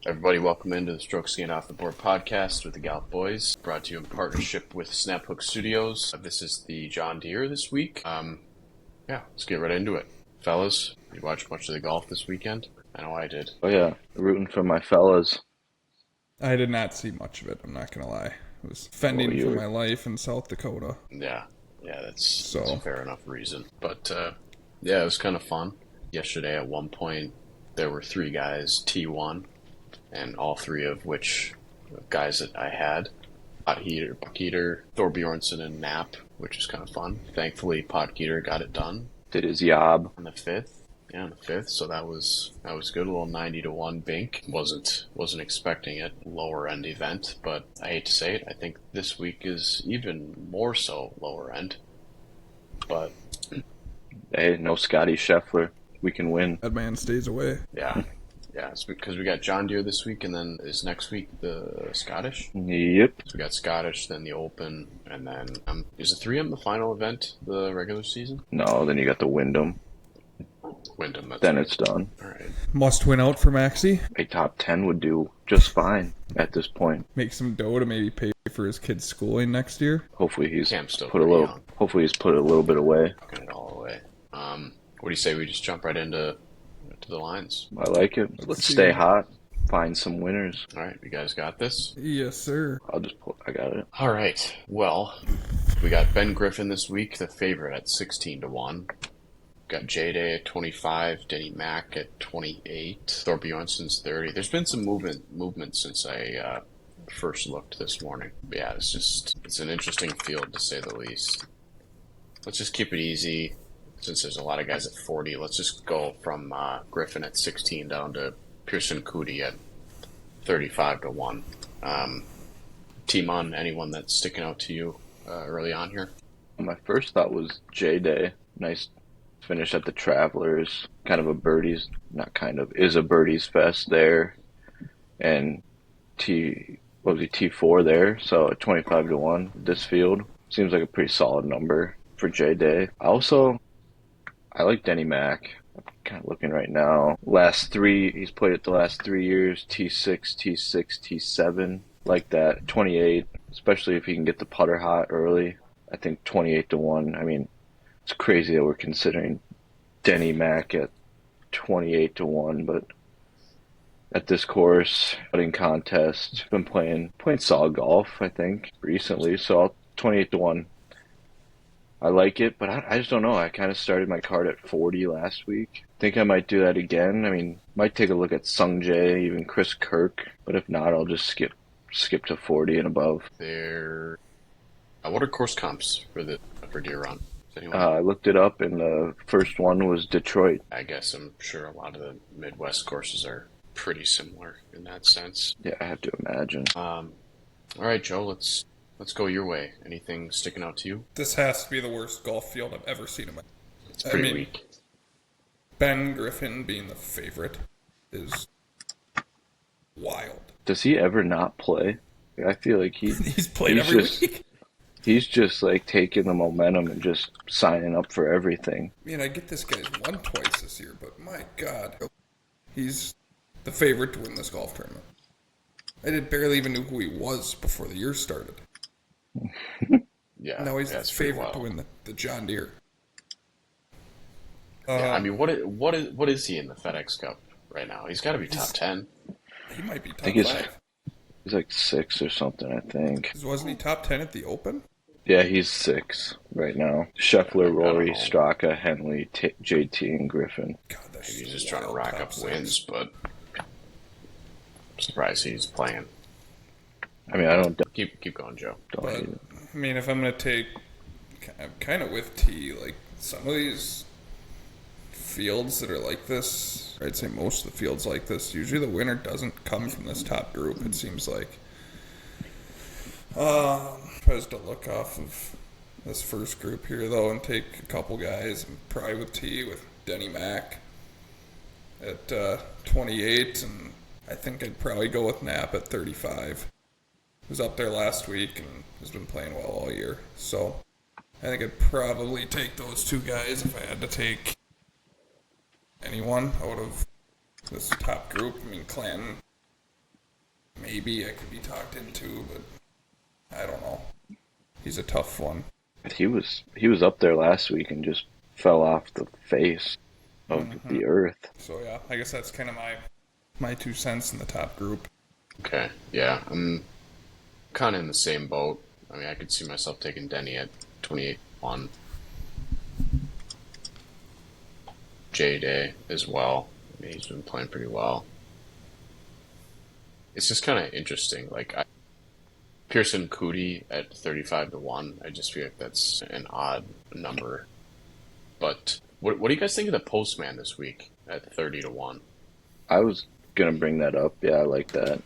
Everybody, welcome into the Stroke Skiing Off the Board podcast with the Gallup Boys, brought to you in partnership with Snaphook Studios. This is the John Deere this week. Let's get right into it. Fellas, you watched much of the golf this weekend? I know I did. Oh yeah, rooting for my fellas. I did not see much of it, I'm not going to lie. I was fending for my life in South Dakota. Yeah, that's a fair enough reason. But, it was kind of fun. Yesterday at one point, there were three guys T1, and all three of which guys that I had. Potgieter, Thorbjornsen, and Knapp, which is kind of fun. Thankfully, Potgieter got it done. Did his yob. On the fifth. Yeah, on the fifth, so that was good. A little 90-1 bink. Wasn't expecting it. Lower end event, but I hate to say it, I think this week is even more so lower end. But hey, no Scotty Scheffler. We can win. That man stays away. Yeah. Yeah, it's because we got John Deere this week, and then is next week the Scottish? Yep. So we got Scottish, then the Open, and then is the 3M the final event, the regular season? No, then you got the Wyndham. Wyndham, then right. It's done. All right. Must win out for Maxie. A top 10 would do just fine at this point. Make some dough to maybe pay for his kid's schooling next year. Hopefully he's still put a little. Young. Hopefully he's put a little bit away. Putting it all away. What do you say we just jump right into the lines? I like it. Let's stay hot. Find some winners. All right, you guys got this? Yes, sir. I got it. All right. Well, we got Ben Griffin this week, the favorite at 16-1. Got J-Day at 25, Denny Mack at 28, Thorbjornsen's 30. There's been some movement since I first looked this morning. But yeah, it's an interesting field to say the least. Let's just keep it easy. Since there's a lot of guys at 40, let's just go from Griffin at 16 down to Pearson Coody at 35-1. Timon, anyone that's sticking out to you early on here? My first thought was J-Day. Nice finish at the Travelers. Kind of a birdies, not kind of, is a birdies fest there. And T4 there. So at 25-1, this field seems like a pretty solid number for J-Day. I like Denny Mack. I'm kind of looking right now. He's played it the last 3 years. T6, T6, T7. Like that. 28, especially if he can get the putter hot early. I think 28-1. I mean, it's crazy that we're considering Denny Mack at 28-1, but at this course, putting contest, been playing solid golf, I think, recently. So 28-1. I like it, but I just don't know. I kind of started my card at 40 last week. Think I might do that again. I mean, might take a look at Sung Jae, even Chris Kirk, but if not, I'll just skip to 40 and above. What are course comps for Deere Run? I looked it up, and the first one was Detroit. I guess I'm sure a lot of the Midwest courses are pretty similar in that sense. Yeah, I have to imagine. All right, Joe, let's go your way. Anything sticking out to you? This has to be the worst golf field I've ever seen in my life. It's pretty weak. Ben Griffin being the favorite is wild. Does he ever not play? I feel like he's played every week. He's just like taking the momentum and just signing up for everything. I mean, I get this guy's won twice this year, but my God, he's the favorite to win this golf tournament. I barely even knew who he was before the year started. Yeah. Now he's the favorite to win the John Deere. I mean, what is he in the FedEx Cup right now? He's got to be top 10. He might be top 5. He's like 6 or something, I think. Wasn't he top 10 at the Open? Yeah, he's 6 right now. Scheffler, Rory, Straka, Henley, JT, and Griffin. God, Maybe he's just trying to rack up wins, but I'm surprised he's playing. I mean, I don't... Keep going, Joe. I mean, if I'm going to take... I'm kind of with T. Like, some of these fields that are like this, I'd say most of the fields like this, usually the winner doesn't come from this top group, it seems like. If I was to look off of this first group here, though, and take a couple guys, I'm probably with T, with Denny Mack at 28, and I think I'd probably go with Knapp at 35. He was up there last week and has been playing well all year. So I think I'd probably take those two guys if I had to take anyone out of this top group. I mean, Clanton maybe I could be talked into, but I don't know. He's a tough one. He was up there last week and just fell off the face of the earth. So yeah, I guess that's kind of my 2 cents in the top group. Okay, yeah, I'm kind of in the same boat. I mean, I could see myself taking Denny at 28-1. J-Day as well. I mean, he's been playing pretty well. It's just kind of interesting. Pearson Cootie at 35-1. I just feel like that's an odd number. But what do you guys think of the Postman this week at 30-1? I was gonna bring that up. Yeah, I like that.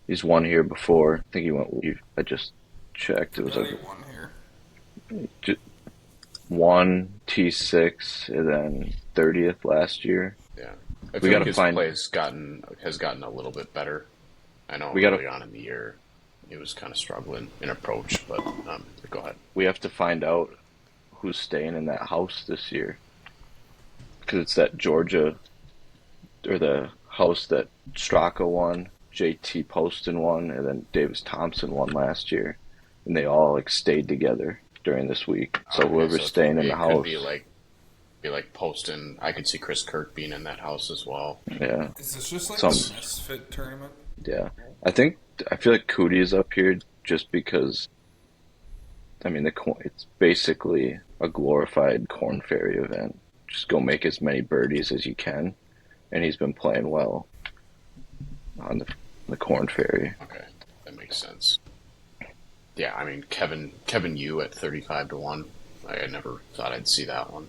He's won here before. I think he went. I just checked. It was Already like one here. one T6 and then 30th last year. Yeah, I We feel gotta like his find- play has gotten a little bit better. I know We gotta- early on in the year he was kind of struggling in approach, but go ahead. We have to find out who's staying in that house this year because it's that Georgia or the house that Straka won, JT Poston won, and then Davis Thompson won last year, and they all like stayed together during this week. So Okay, whoever's it staying could in be- the it could house, be like Poston. I could see Chris Kirk being in that house as well. yeah, Is this just like Some- a misfit tournament? yeah. I feel like Cootie is up here just because. I mean, it's basically a glorified Corn Ferry event. Just go make as many birdies as you can, and he's been playing well on the Corn Ferry. Okay, that makes sense. Yeah, I mean Kevin Yu at 35-1. I never thought I'd see that one.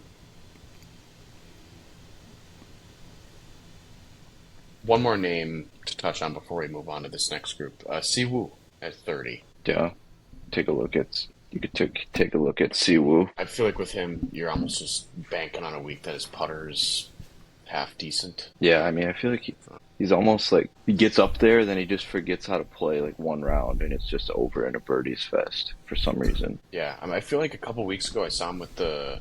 One more name to touch on before we move on to this next group. Siwoo at 30. Yeah, you could take a look at Siwoo. I feel like with him, you're almost just banking on a week that his putter is half decent. Yeah, I mean, I feel like he's almost like he gets up there, then he just forgets how to play like one round, and it's just over in a birdies fest for some reason. Yeah, I mean, I feel like a couple weeks ago I saw him with the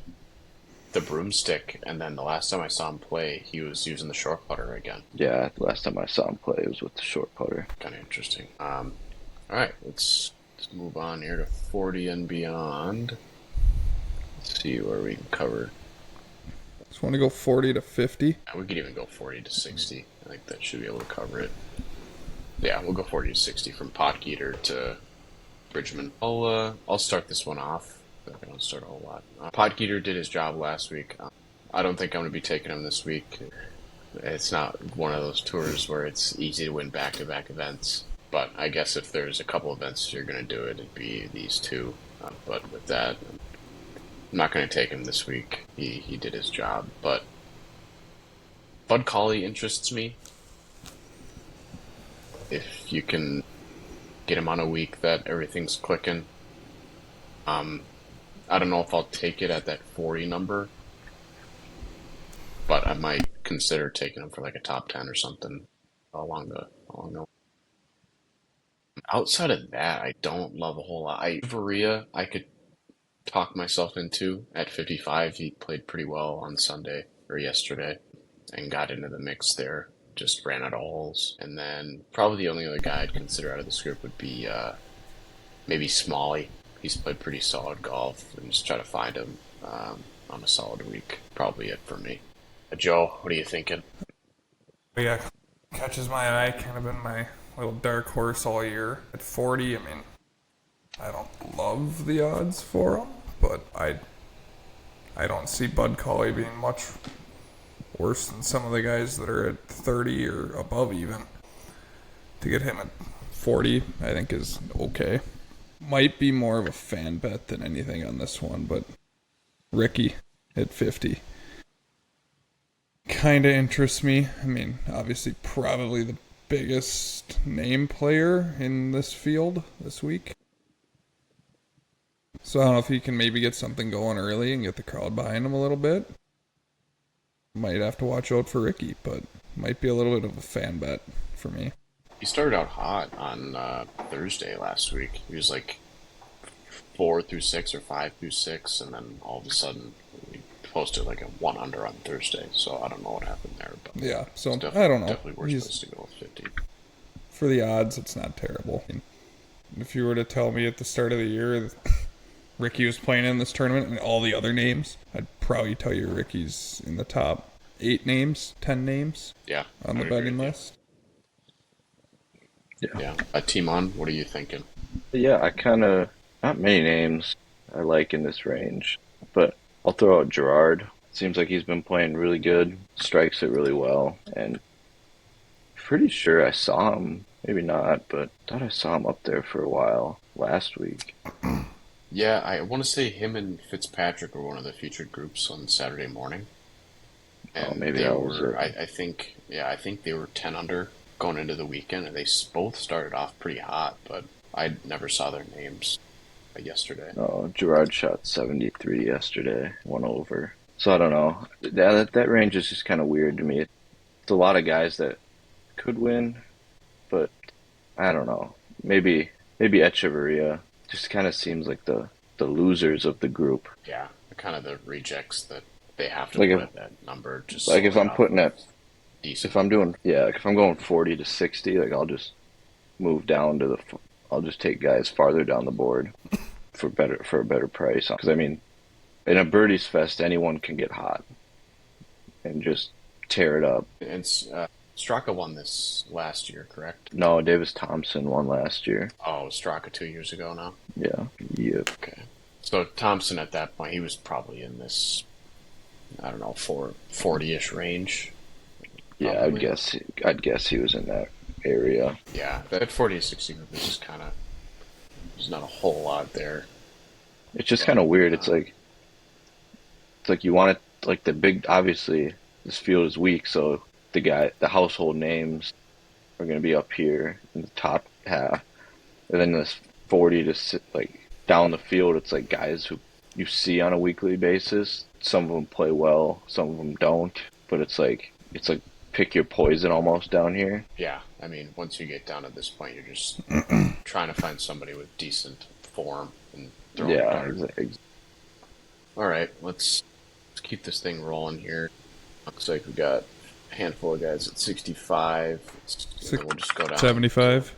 broomstick, and then the last time I saw him play, he was using the short putter again. Yeah, the last time I saw him play, it was with the short putter. Kind of interesting. All right, let's move on here to 40 and beyond. Let's see where we can cover. Just want to go 40 to 50. We could even go 40 to 60. I think that should be able to cover it. Yeah, we'll go 40 to 60 from Potgeeter to Bridgman. I'll start this one off. I don't start a whole lot. Potgeeter did his job last week. I don't think I'm going to be taking him this week. It's not one of those tours where it's easy to win back-to-back events. But I guess if there's a couple events you're going to do it, it'd be these two. But with that, I'm not going to take him this week. He did his job. But Bud Cauley interests me. If you can get him on a week that everything's clicking. I don't know if I'll take it at that 40 number. But I might consider taking him for like a top 10 or something along the Outside of that, I don't love a whole lot. Varia, I could talk myself into at 55. He played pretty well on Sunday or yesterday and got into the mix there. Just ran out of holes. And then probably the only other guy I'd consider out of this group would be maybe Smalley. He's played pretty solid golf, and just try to find him on a solid week. Probably it for me. Joe, what are you thinking? Yeah, catches my eye. Kind of been my little dark horse all year. At 40, I mean, I don't love the odds for him, but I don't see Bud Cauley being much worse than some of the guys that are at 30 or above even. To get him at 40, I think is okay. Might be more of a fan bet than anything on this one, but Ricky at 50 kind of interests me. I mean, obviously probably the biggest name player in this field this week. So I don't know if he can maybe get something going early and get the crowd behind him a little bit. Might have to watch out for Ricky, but might be a little bit of a fan bet for me. He started out hot on Thursday last week. He was like 4 through 6 or 5 through 6, and then all of a sudden he posted like a 1 under on Thursday. So I don't know what happened there, but Yeah, so it's I don't know. Definitely worth He's place to go with 50. For the odds, it's not terrible. If you were to tell me at the start of the year that Ricky was playing in this tournament and all the other names, I'd probably tell you Ricky's in the top 8 names, 10 names Yeah, on I the would agree betting with you. list. Yeah. Timon, what are you thinking? Yeah, I kind of, not many names I like in this range, but I'll throw out Gerard. Seems like he's been playing really good, strikes it really well, and pretty sure I saw him, maybe not, but thought I saw him up there for a while last week. Yeah, I want to say him and Fitzpatrick were one of the featured groups on Saturday morning. Oh, And maybe they that was were, it. I think they were 10 under going into the weekend, and they both started off pretty hot, but I never saw their names yesterday. Oh, Gerard shot 73 yesterday, one over. So I don't know. That range is just kind of weird to me. It's a lot of guys that could win, but I don't know. Maybe Echeverria just kind of seems like the losers of the group. Yeah, kind of the rejects that they have to Like put if at that number just like if solely I'm off putting of at decent. if I'm doing yeah, like if I'm going 40 to 60, like I'll just move down to I'll just take guys farther down the board for a better price. Because I mean, in a birdies fest, anyone can get hot and just tear it up. And Straka won this last year, correct? No, Davis Thompson won last year. Oh, it was Straka 2 years ago now? Yeah, yeah, Okay. So Thompson at that point, he was probably in this, I don't know, 40-ish range. yeah. Probably. I'd guess he was in that area. Yeah, that 40 to 60 group is just kind of, there's not a whole lot there. It's just But kind of weird. It's like you want it like the big. Obviously, this field is weak, so the household names are going to be up here in the top half, and then this 40 to like down the field, it's like guys who you see on a weekly basis. Some of them play well, some of them don't, but it's like pick your poison almost down here. yeah, I mean, once you get down at this point, you're just trying to find somebody with decent form and throwing a Yeah, dart. All right, let's keep this thing rolling here. Looks like we got a handful of guys at 65. And then we'll just go down. 75.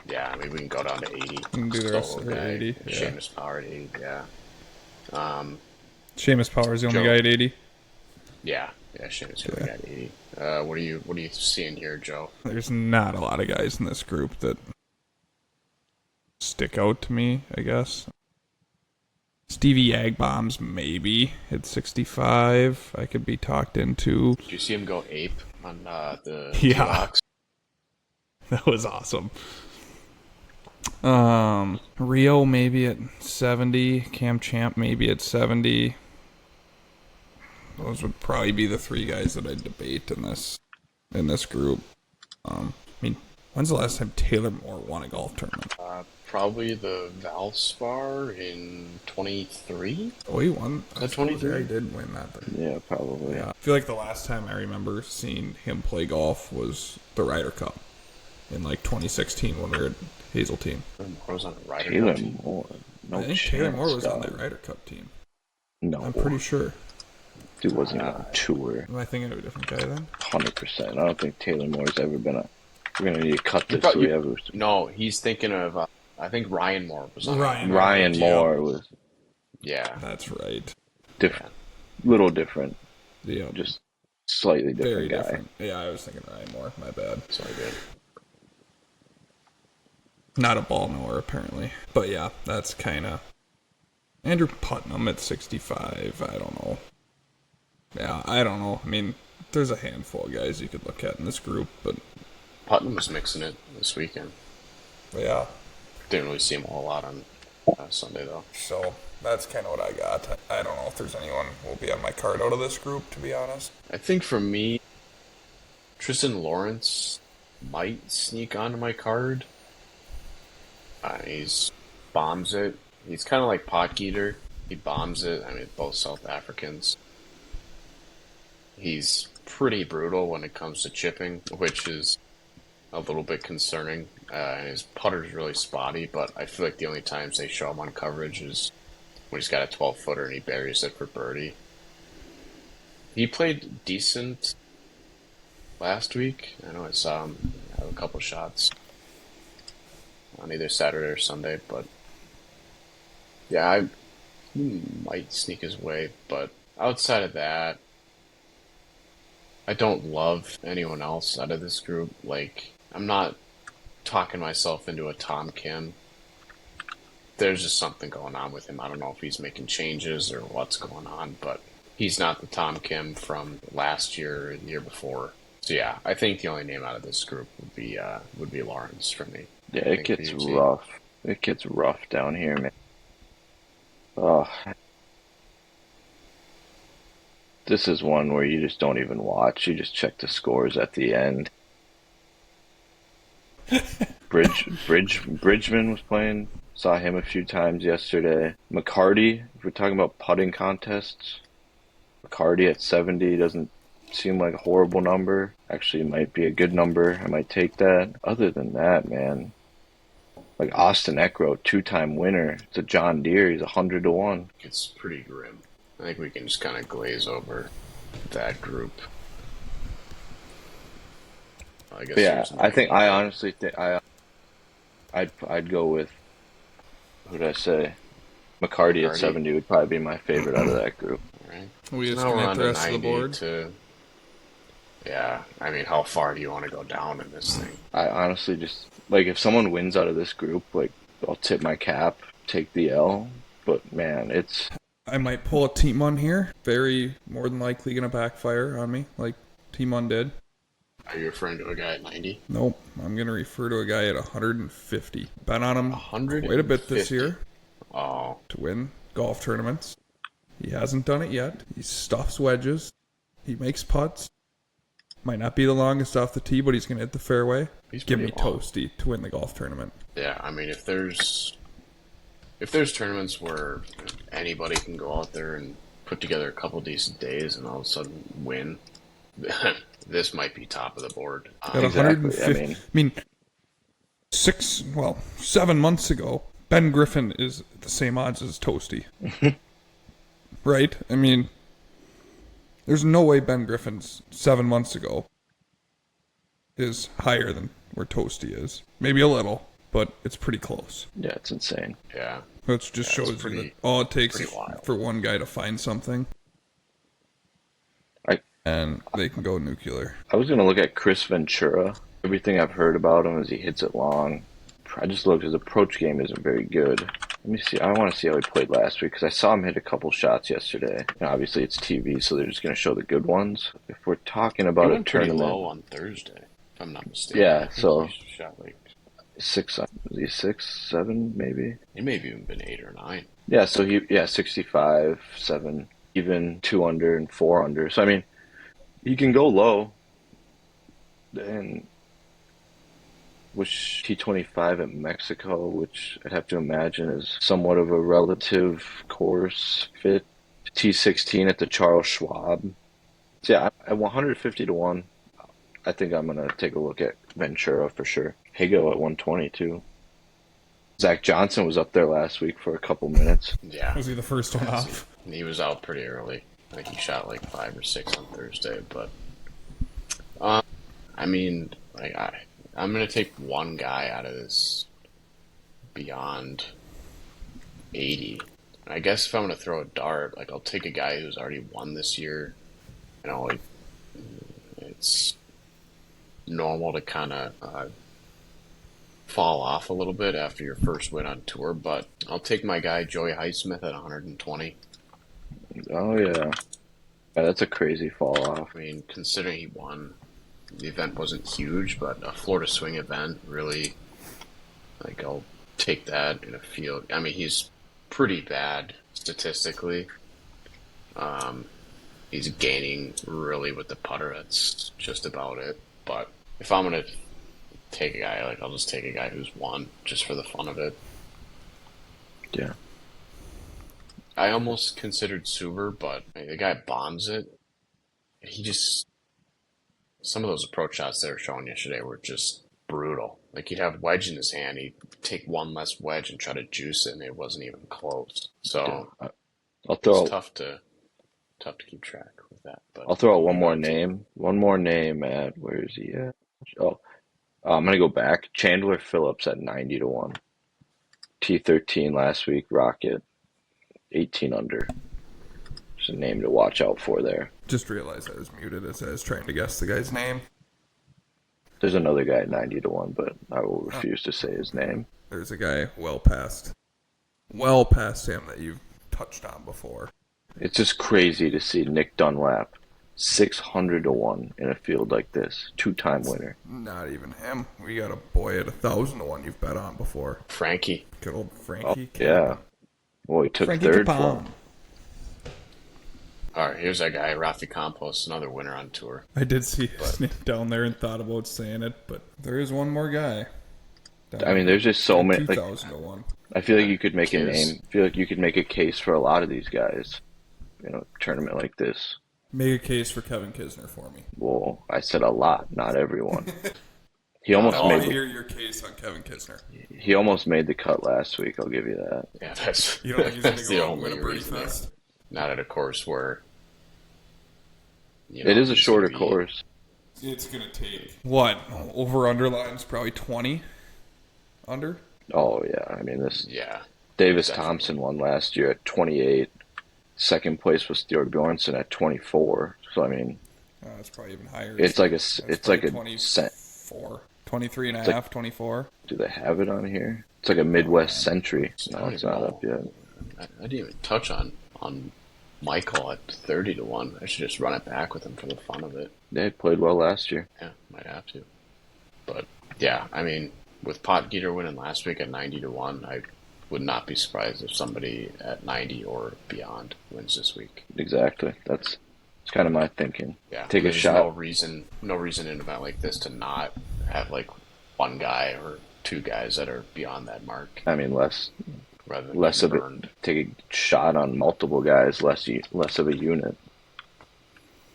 Yeah, I mean, we can go down to 80. And do the rest Solo of it at guy, 80. Yeah. Seamus Power at 80, yeah. Seamus Power is the only Joe. guy at 80. Yeah, Seamus Okay. got 80. What are you seeing here, Joe? There's not a lot of guys in this group that stick out to me, I guess. Stevie Agbombs, maybe at 65. I could be talked into. Did you see him go ape on the Yeah. T-Box? That was awesome. Rio maybe at 70. Cam Champ maybe at 70. Those would probably be the 3 guys that I'd debate in this group. I mean, when's the last time Taylor Moore won a golf tournament? Probably the Valspar in 23. Oh, he won. I At suppose 23? he did win that. But Yeah, probably. yeah, I feel like the last time I remember seeing him play golf was the Ryder Cup in like 2016 when we were at Hazeltine. I was on a Ryder Taylor Cup team. Moore. No I think chance, Taylor Moore was on dog. that Ryder Cup team. No, I'm pretty sure. dude wasn't on tour. Am I thinking of a different guy then? 100%. I don't think Taylor Moore's ever been a. We're gonna need to cut this. thought So we you- have No, he's thinking of. I think Ryan Moore was on. Ryan yeah. Moore was Yeah, That's right. different, little different, Yeah, just slightly different very guy. different. Yeah, I was thinking Ryan Moore. My bad. so good. Not a ball knower, apparently. But yeah, that's kind of... Andrew Putnam at 65. I don't know. Yeah, I don't know. I mean, there's a handful of guys you could look at in this group, but Putnam was mixing it this weekend. yeah. Didn't really see him a whole lot on Sunday though. So that's kind of what I got. I don't know if there's anyone who will be on my card out of this group, to be honest. I think for me, Tristan Lawrence might sneak onto my card. He's bombs it. He's kind of like Potgieter. He bombs it. I mean, both South Africans. He's pretty brutal when it comes to chipping, which is a little bit concerning. And his putter's really spotty, but I feel like the only times they show him on coverage is when he's got a 12-footer and he buries it for birdie. He played decent last week. I know I saw him have a couple shots on either Saturday or Sunday. But yeah, I might sneak his way. But outside of that, I don't love anyone else out of this group. Like, I'm not talking myself into a Tom Kim. There's just something going on with him. I don't know if he's making changes or what's going on, but he's not the Tom Kim from last year or the year before. So yeah, I think the only name out of this group would be Lawrence for me. Yeah, I it think for gets you, T. rough. It gets rough down here, man. Oh, this is one where you just don't even watch. You just check the scores at the end. Bridgman was playing. Saw him a few times yesterday. McCarty, if we're talking about putting contests, McCarty at 70 doesn't seem like a horrible number. Actually, it might be a good number. I might take that. Other than that, man, like Austin Eckroat, two-time winner. It's a John Deere. He's 100 to 1. It's pretty grim. I think we can just kind of glaze over that group. I guess But yeah, there's I think nine, I but honestly think I'd go with, who did I say? McCarty at McCarty. 70 would probably be my favorite out of that group. All right. We So just now gonna we're hit on the to rest of the 90 board. to, yeah, I mean, how far do you want to go down in this thing? I honestly just like if someone wins out of this group, like I'll tip my cap, take the L. But man, it's I might pull a T-Mon here. Very more than likely gonna backfire on me, like T-Mon did. Are you referring to a guy at 90? Nope, I'm gonna refer to a guy at 150. Bet on him quite a bit this 150. year Oh, to win golf tournaments. He hasn't done it yet. He stuffs wedges. He makes putts. Might not be the longest off the tee, but he's gonna hit the fairway. he's Give pretty me long. Toasty to win the golf tournament. Yeah, I mean, if there's tournaments where anybody can go out there and put together a couple decent days and all of a sudden win, this might be top of the board. At exactly. 150. I mean, 7 months ago, Ben Griffin is the same odds as Toasty. Right? I mean, there's no way Ben Griffin's 7 months ago is higher than where Toasty is. Maybe a little, but it's pretty close. yeah, it's insane. Yeah, That just it's shows you pretty, that all it takes pretty is wild. for one guy to find something, I and they can go nuclear. I was gonna look at Chris Ventura. Everything I've heard about him is he hits it long. I just looked. His approach game isn't very good. Let me see. I want to see how he played last week because I saw him hit a couple shots yesterday. And obviously, it's TV, so they're just going to show the good ones. If we're talking He about a went pretty tournament, low on Thursday, if I'm not mistaken. Yeah, I think so- he shot like, was he 6, 7, maybe? he may have even been 8 or 9. Yeah, so 65, 7, even 2 under and 4 under. So I mean, you can go low, and which T25 at Mexico, which I'd have to imagine is somewhat of a relative course fit. T16 at the Charles Schwab. So yeah, at 150 to 1, I think I'm going to take a look at Ventura for sure. Higo at 120 too. Zach Johnson was up there last week for a couple minutes. Yeah, Was he the first one off? he was out pretty early. I think he shot like 5 or 6 on Thursday. But I mean, like I'm gonna take one guy out of this beyond 80. I guess if I'm gonna throw a dart, like I'll take a guy who's already won this year. You know, like it's normal to kind of fall off a little bit after your first win on tour, but I'll take my guy Joey Highsmith at 120. Oh yeah. Yeah, that's a crazy fall off. I mean, considering he won, the event wasn't huge, but a Florida Swing event really, like, I'll take that in a field. I mean, he's pretty bad statistically. He's gaining really with the putter. That's just about it. But if I'm gonna take a guy, like, I'll just take a guy who's won just for the fun of it. Yeah. I almost considered Suber, but the guy bombs it. He just, some of those approach shots they were showing yesterday were just brutal. Like he'd have wedge in his hand, he'd take one less wedge and try to juice it, and it wasn't even close. So I'll it's throw tough to keep track with that. But I'll throw out one you more got to- name. One more name at where is he at? Oh, I'm gonna go back. Chandler Phillips at 90 to 1. T13 last week. Rocket 18 under. Just a name to watch out for there. Just realized I was muted as I was trying to guess the guy's name. There's another guy at 90 to 1, but I will refuse to say his name. There's a guy well past him that you've touched on before. It's just crazy to see Nick Dunlap 600 to 1 in a field like this. 2-time winner. Not even him. We got a boy at 1,000 to 1 you've bet on before. Frankie. Good old Oh, Frankie. yeah. Well, he took Frankie third for Capon. him. All right, here's that guy, Rafi Campos, another winner on tour. I did see his name down there and thought about saying it, but there is one more guy. I mean, there's just so many. Like, 2,000 to 1. I feel like you could make a Cheers. name. I feel like you could make a case for a lot of these guys. You know, tournament like this. Make a case for Kevin Kisner for me. Well, I said a lot, not everyone. He I almost want to made hear your case on Kevin Kisner. he almost made the cut last week. I'll give you that. Yeah, that's, You don't think he's going that's to the go out and only win a birdie reason. fest? Not at a course where, It is a he's shorter gonna be- course. It's going to take... What? Over underline's probably 20 under? Oh yeah, I mean this. Yeah, Davis definitely. Thompson won last year at 28. Second place was Theo Bjornsson at 24. So I mean, It's probably even higher. it's like a That's it's like probably a cent. 24. 23 and a It's like- half, 24. Do they have it on here? It's like a Midwest Century. I No, don't it's even not know. up yet. I didn't even touch on Michael at 30 to 1. I should just run it back with him for the fun of it. They played well last year. Yeah, might have to. But yeah, I mean, with Potgieter winning last week at 90 to 1, I would not be surprised if somebody at 90 or beyond wins this week. Exactly. That's kind of my thinking. Yeah, Take a there's shot. No reason in an event like this to not have like one guy or two guys that are beyond that mark, I mean, less rather than less getting of burned. it. Take a shot on multiple guys. Less of a unit.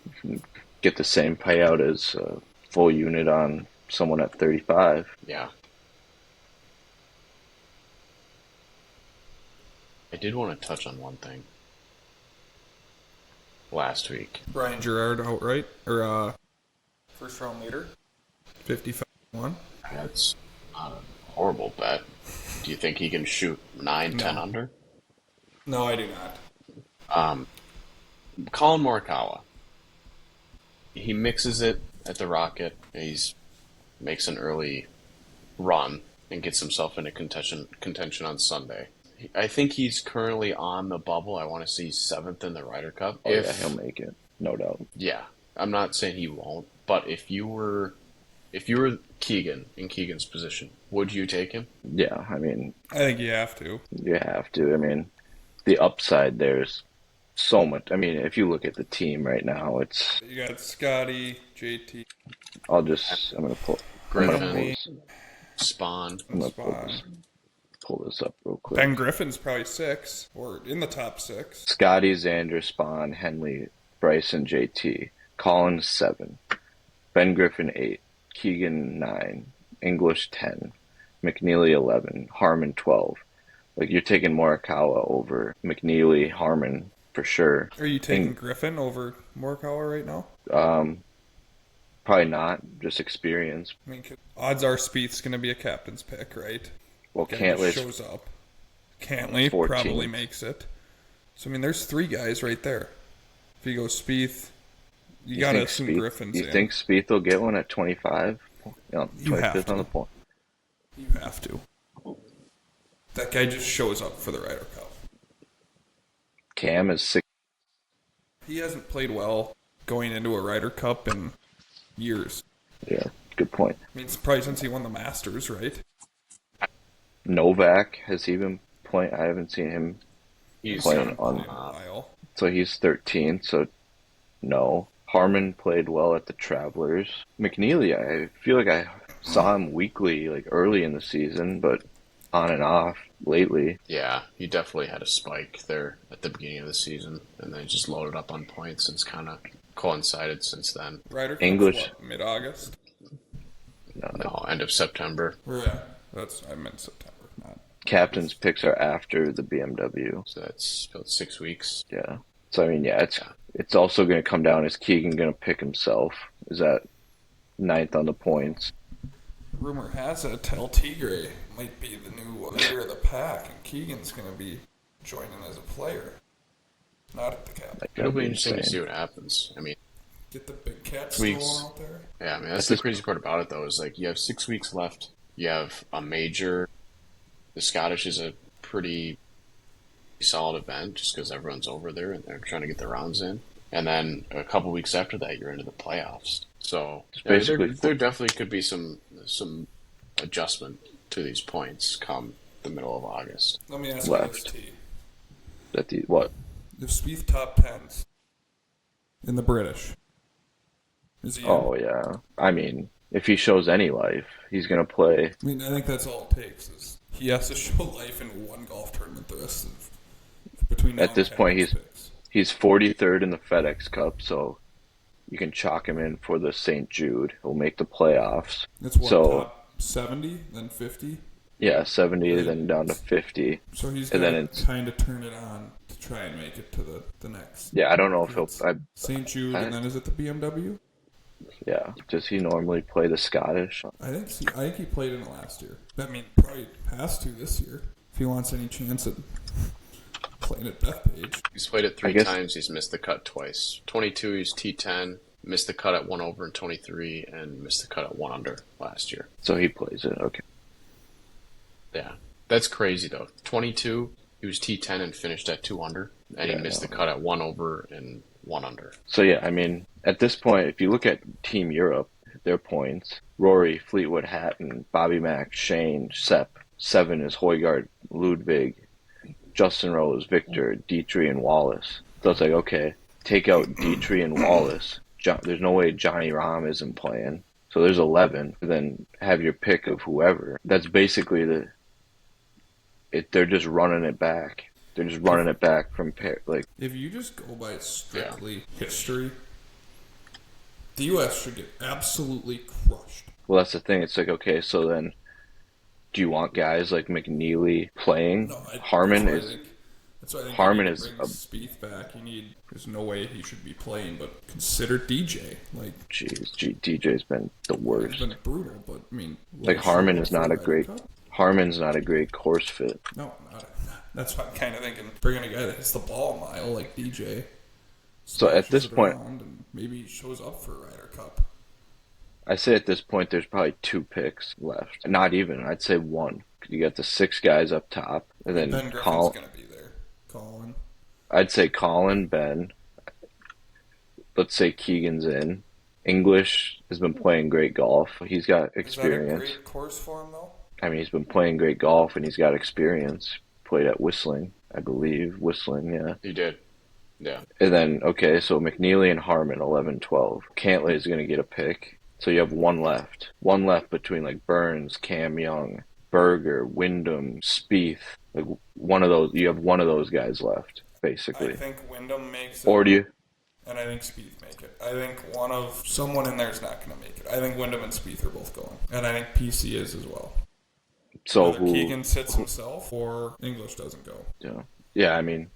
You can get the same payout as a full unit on someone at 35. Yeah. I did want to touch on one thing. Last week, Brian Gerard outright, or first round leader, 55-1. that's not a horrible bet. Do you think he can shoot 9, 10 under? No, I do not. Colin Morikawa. He mixes it at the Rocket. He's makes an early run and gets himself into contention on Sunday. I think he's currently on the bubble. I want to see 7th in the Ryder Cup. Oh yeah, he'll make it, no doubt. Yeah, I'm not saying he won't, but if you were Keegan in Keegan's position, would you take him? Yeah, I mean, I think you have to. you have to. I mean, the upside there's so much. I mean, if you look at the team right now, it's. You got Scotty, JT, I'm gonna pull. I'm gonna pull Griffin, this, Spawn. I'm gonna Spawn. pull this up real quick. Ben Griffin's probably 6, or in the top 6. Scotty, Xander, Spawn, Henley, Bryson, JT. Collins 7. Ben Griffin 8. Keegan 9. English 10. McNeely 11. Harmon 12. Like, you're taking Morikawa over McNeely, Harmon for sure. Are you taking Griffin over Morikawa right now? Probably not. Just experience. I mean, 'cause odds are Spieth's going to be a captain's pick, right? Well, Guy Cantley's just shows up. Cantley 14th. probably makes it. So, I mean, there's 3 guys right there. If you go Spieth, you got to think assume Spieth- Griffin's You in. think Spieth will get one at 25? You have 25th on to. the point. You have to. That guy just shows up for the Ryder Cup. Cam is 6. He hasn't played well going into a Ryder Cup in years. Yeah, good point. I mean, it's probably since he won the Masters, right? Novak, has he been playing? I haven't seen him He's playing Played on. in a while. So he's 13, so no. Harmon played well at the Travelers. McNeely, I feel like I saw him weekly, like early in the season, but on and off lately. Yeah, he definitely had a spike there at the beginning of the season, and then just loaded up on points, and it's kind of coincided since then. Ryder Cup's English. what, mid-August? No, end of September. Yeah, I meant September. Not. Captain's picks are after the BMW. So that's about 6 weeks. Yeah. So I mean, yeah, it's also going to come down. Is Keegan going to pick himself? Is that 9th on the points? rumor has it El Tigre might be the new leader of the pack, and Keegan's going to be joining as a player, not at the cap. It'll That'd be be interesting to insane. see what happens. I mean, Get the big cat Weeks. stolen out there. yeah, I mean that's the crazy part about it though is like you have 6 weeks left. You have a major. The Scottish is a pretty solid event just because everyone's over there and they're trying to get the rounds in. And then a couple weeks after that, you're into the playoffs. So It's yeah, basically there definitely could be some adjustment to these points come the middle of August. Let me ask Left. you this, T. that the what? If Spieth top 10s in the British, is he in? Oh yeah. I mean, if he shows any life, he's gonna play. I mean, I think that's all it takes. Is he has to show life in one golf tournament the rest of between now At this and point, Kennedy's picks. He's 43rd in the FedEx Cup, so you can chalk him in for the St. Jude. He'll make the playoffs. That's what, So top 70, then 50? yeah, 70, then down to 50. So he's And going then to it's kind of turn it on to try and make it to the next. yeah. I don't know if he'll. St. Jude, and then is it the BMW? Yeah. Does he normally play the Scottish? I think he played in it last year. I mean, probably has to this year if he wants any chance at playing at Bethpage. He's played it I three guess- times. He's missed the cut twice. 22, he's T10, missed the cut at 1 over in 23, and missed the cut at 1 under last year. So he plays it. Okay. Yeah, that's crazy though. 22, he was T10 and finished at 2 under, and Yeah, he missed the cut at 1 over and 1 under. So yeah, I mean, at this point, if you look at Team Europe, their points: Rory, Fleetwood, Hatton, Bobby Mack, Shane, Sepp. 7 is Højgaard, Ludwig, Justin Rose, Victor, Dietrich, and Wallace. So it's like, okay, take out Dietrich and Wallace. There's no way Johnny Rahm isn't playing. So there's 11. Then have your pick of whoever. That's basically they're just running it back. They're just running it back from like. If you just go by strictly history, the U.S. should get absolutely crushed. Well, that's the thing. It's like, okay, so then, do you want guys like McNeely playing? Harmon is. That's why I think Harmon you is bring Spieth back. There's no way he should be playing, but consider DJ. Like, DJ's been the it's worst. been brutal, but I mean, Like Harmon is not a great. Harmon's not a great course fit. No, that's what I'm kind of thinking. Bringing a guy that hits the ball a mile like DJ. So at this smashes it point- around, and maybe he shows up for a Ryder Cup. I say at this point there's probably 2 picks left. Not even. I'd say 1. You got the 6 guys up top, and then Ben Griffin's Colin. going to be there. Colin. I'd say Colin, Ben. Let's say Keegan's in. English has been playing great golf. He's got Is that a experience. great course for him, though? I mean, he's been playing great golf and he's got experience. Played at Whistling, I believe. Whistling, yeah. He did. Yeah. And then, okay, so McNeely and Harmon, 11-12. Cantlay is going to get a pick. So you have 1 left. 1 left between like Burns, Cam Young, Berger, Wyndham, Spieth. Like one of those, you have one of those guys left, basically. I think Wyndham makes it. Or do you? And I think Spieth make it. I think someone in there is not going to make it. I think Wyndham and Spieth are both going. And I think PC is as well. So Either who? Keegan sits himself or English doesn't go. Yeah, I mean,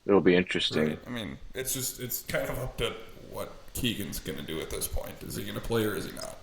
it'll be interesting. Right? I mean, it's kind of up to what Keegan's going to do at this point. Is he going to play or is he not?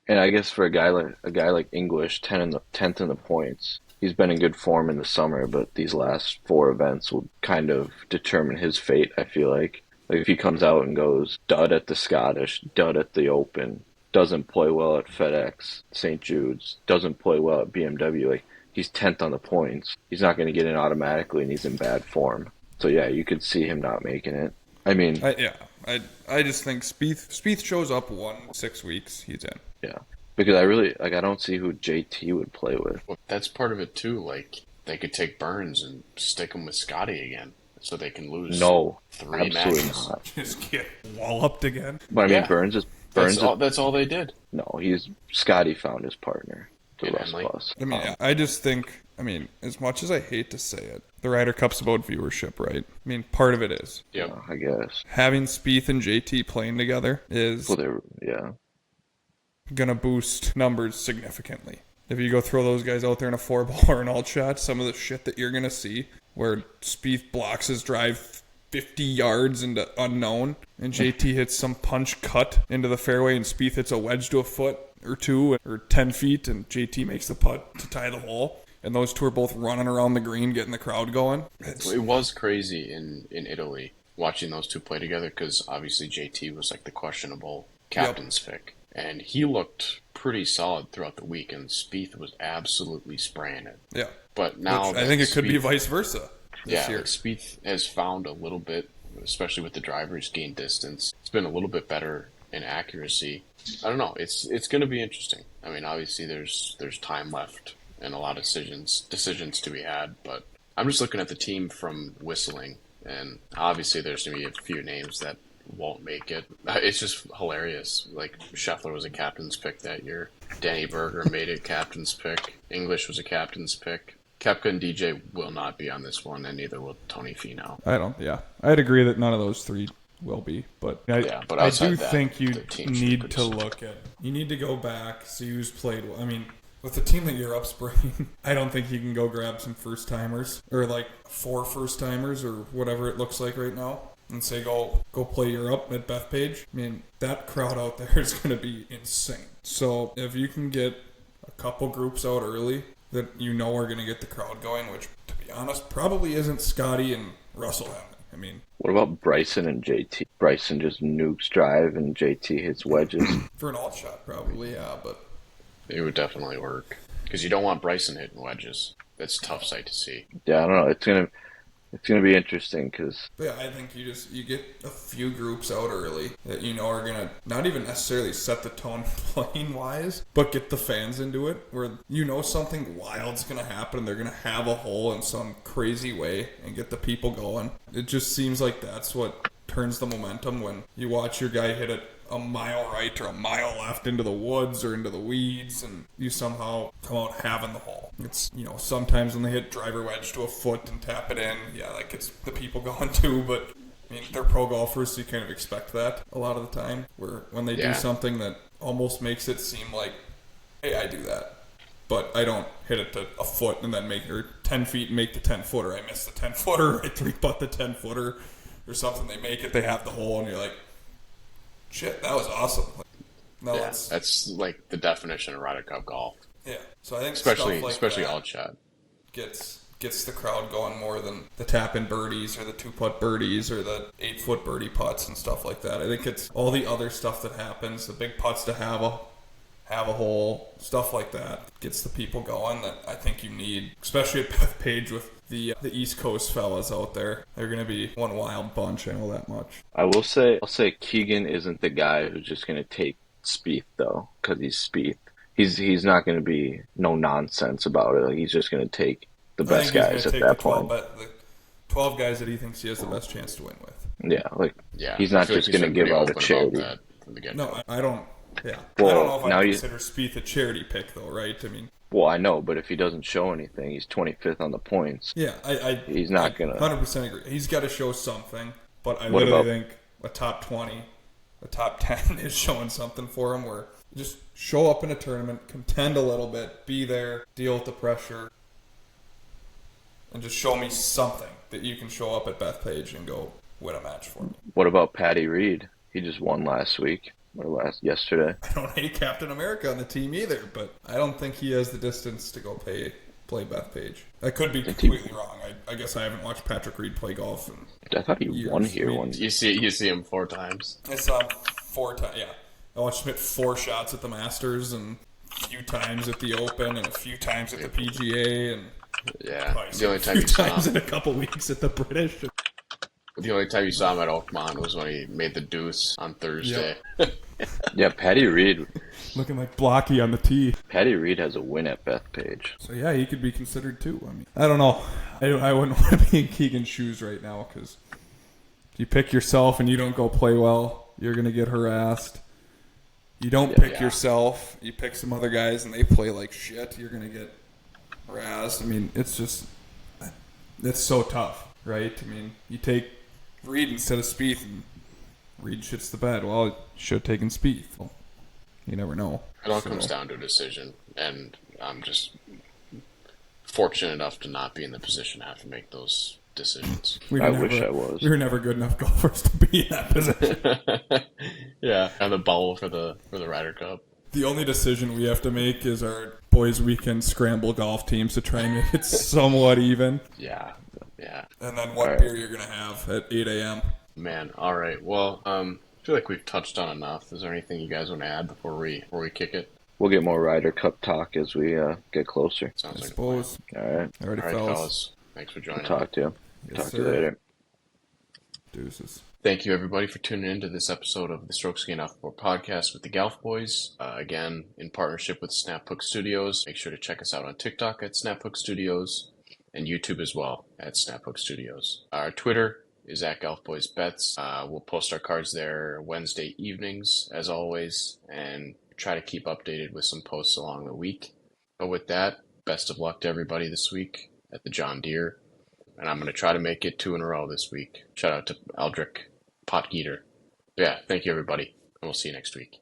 And I guess for a guy like English, 10th in the points, he's been in good form in the summer, but these last 4 events will kind of determine his fate, I feel like. Like if he comes out and goes dud at the Scottish, dud at the Open, doesn't play well at FedEx, St. Jude's, doesn't play well at BMW, like he's 10th on the points. He's not going to get in automatically and he's in bad form. So yeah, you could see him not making it. I mean, I just think Spieth shows up 6 weeks, he's in. yeah. Because I don't see who JT would play with. Well, that's part of it too. Like they could take Burns and stick him with Scotty again, so they can lose. No, 3 absolutely matches. not. Just get walloped again. But I mean, Yeah. Burns That's all they did. no, Scotty found his partner to Yeah, Russ like- Plus. I mean, I just think, as much as I hate to say it, the Ryder Cup's about viewership, right? I mean, part of it is. Yep. I guess. Having Spieth and JT playing together is Well, yeah. going to boost numbers significantly. If you go throw those guys out there in a 4-ball or an alt shot, some of the shit that you're going to see where Spieth blocks his drive 50 yards into unknown and JT hits some punch cut into the fairway and Spieth hits a wedge to a foot, or two or 10 feet, and JT makes the putt to tie the hole. And those two are both running around the green, getting the crowd going. It was crazy in Italy watching those two play together because obviously JT was like the questionable captain's pick. And he looked pretty solid throughout the week, and Spieth was absolutely spraying it. Yeah. But now I think it could be vice versa this year. Like Spieth has found a little bit, especially with the driver, he's gained distance. It's been a little bit better in accuracy. I don't know. It's going to be interesting. I mean, obviously there's time left and a lot of decisions to be had, but I'm just looking at the team from Whistling, and obviously there's going to be a few names that won't make it. It's just hilarious. Like, Scheffler was a captain's pick that year. Danny Berger made it captain's pick. English was a captain's pick. Koepka and DJ will not be on this one, and neither will Tony Finau. I'd agree that none of those three will be, but I do think you need to look at. You need to go back, see who's played well. I mean, with the team that Europe's bringing, I don't think you can go grab some first timers or like 4 first timers or whatever it looks like right now, and say go play Europe at Bethpage. I mean, that crowd out there is going to be insane. So if you can get a couple groups out early that you know are going to get the crowd going, which, to be honest, probably isn't Scotty and Russell Henley. I mean, what about Bryson and JT? Bryson just nukes drive and JT hits wedges. For an alt shot, probably, yeah, but it would definitely work because you don't want Bryson hitting wedges. That's a tough sight to see. Yeah, I don't know. It's gonna be interesting because I think you get a few groups out early that you know are gonna not even necessarily set the tone playing wise, but get the fans into it. Where you know something wild's gonna happen, and they're gonna have a hole in some crazy way and get the people going. It just seems like that's what turns the momentum when you watch your guy hit it a mile right or a mile left into the woods or into the weeds, and you somehow come out having the hole. It's, you know, sometimes when they hit driver wedge to a foot and tap it in, that gets the people going too, but I mean, they're pro golfers, so you kind of expect that a lot of the time, where when they do something that almost makes it seem like, hey, I do that, but I don't hit it to a foot and then make it 10 feet and make the 10-footer. I miss the 10-footer, I 3-putt the 10-footer or something. They make it, they have the hole, and you're like, shit, that was awesome. That's like the definition of Ryder Cup golf. Yeah, so I think especially alt shot gets the crowd going more than the tap-in birdies or the 2-putt birdies or the 8-foot birdie putts and stuff like that. I think it's all the other stuff that happens, the big putts to have a hole, stuff like that gets the people going that I think you need, especially at Bethpage with the East Coast fellas out there. They're going to be one wild bunch, I know that much. I'll say Keegan isn't the guy who's just going to take Spieth, though, because he's Spieth. He's not going to be no nonsense about it. Like, he's just going to take the best guys at that point. The 12 guys that he thinks he has the best chance to win with. He's not just going to give out a charity. No, I don't. Yeah, well, I don't know if I consider Spieth a charity pick, though, right? I mean, well, I know, but if he doesn't show anything, he's 25th on the points. Yeah, he's not gonna 100% agree. He's got to show something, but I literally think a top 20, a top 10 is showing something for him. Where just show up in a tournament, contend a little bit, be there, deal with the pressure, and just show me something that you can show up at Bethpage and go win a match for me. What about Patty Reed? He just won last week. Yesterday. I don't hate Captain America on the team either, but I don't think he has the distance to go play Bethpage. I could be completely wrong. I guess I haven't watched Patrick Reed play golf in I thought he won here once. You see him 4 times. I saw him 4 times, yeah. I watched him hit 4 shots at the Masters and a few times at the Open and a few times at the PGA and the only time a few times in a couple weeks at the British. The only time you saw him at Oakmont was when he made the deuce on Thursday. Yep. Yeah, Patty Reed. Looking like Blocky on the tee. Patty Reed has a win at Bethpage. So, yeah, he could be considered too. I mean, I don't know. I wouldn't want to be in Keegan's shoes right now because if you pick yourself and you don't go play well, you're going to get harassed. You don't pick yourself. You pick some other guys and they play like shit. You're going to get harassed. I mean, it's so tough, right? I mean, you take Reed instead of Spieth, and Reed shits the bed. Well, it should have taken Spieth. Well, you never know. It all comes down to a decision, and I'm just fortunate enough to not be in the position to have to make those decisions. I wish I was. We were never good enough golfers to be in that position. Yeah, and the bubble for the Ryder Cup. The only decision we have to make is our boys' weekend scramble golf teams to try and make it somewhat even. Yeah. Yeah. And then what All right. beer you're going to have at 8 a.m. Man. All right. Well, I feel like we've touched on enough. Is there anything you guys want to add before we kick it? We'll get more Ryder Cup talk as we get closer. Sounds I like suppose. All right. Alrighty, a plan. All right, fellas. fellas. Thanks for joining. Talk to you. Yes, Talk to you sir. later. Deuces. Thank you, everybody, for tuning in to this episode of the Strokes Gain Off Board podcast with the Golf Boys. Again, in partnership with Snaphook Studios. Make sure to check us out on TikTok at Snaphook Studios and YouTube as well at Snaphook Studios. Our Twitter is at Golf Boys Bets. We'll post our cards there Wednesday evenings, as always, and try to keep updated with some posts along the week. But with that, best of luck to everybody this week at the John Deere. And I'm going to try to make it 2 in a row this week. Shout out to Aldrich Potgeeter. Yeah, thank you, everybody. And we'll see you next week.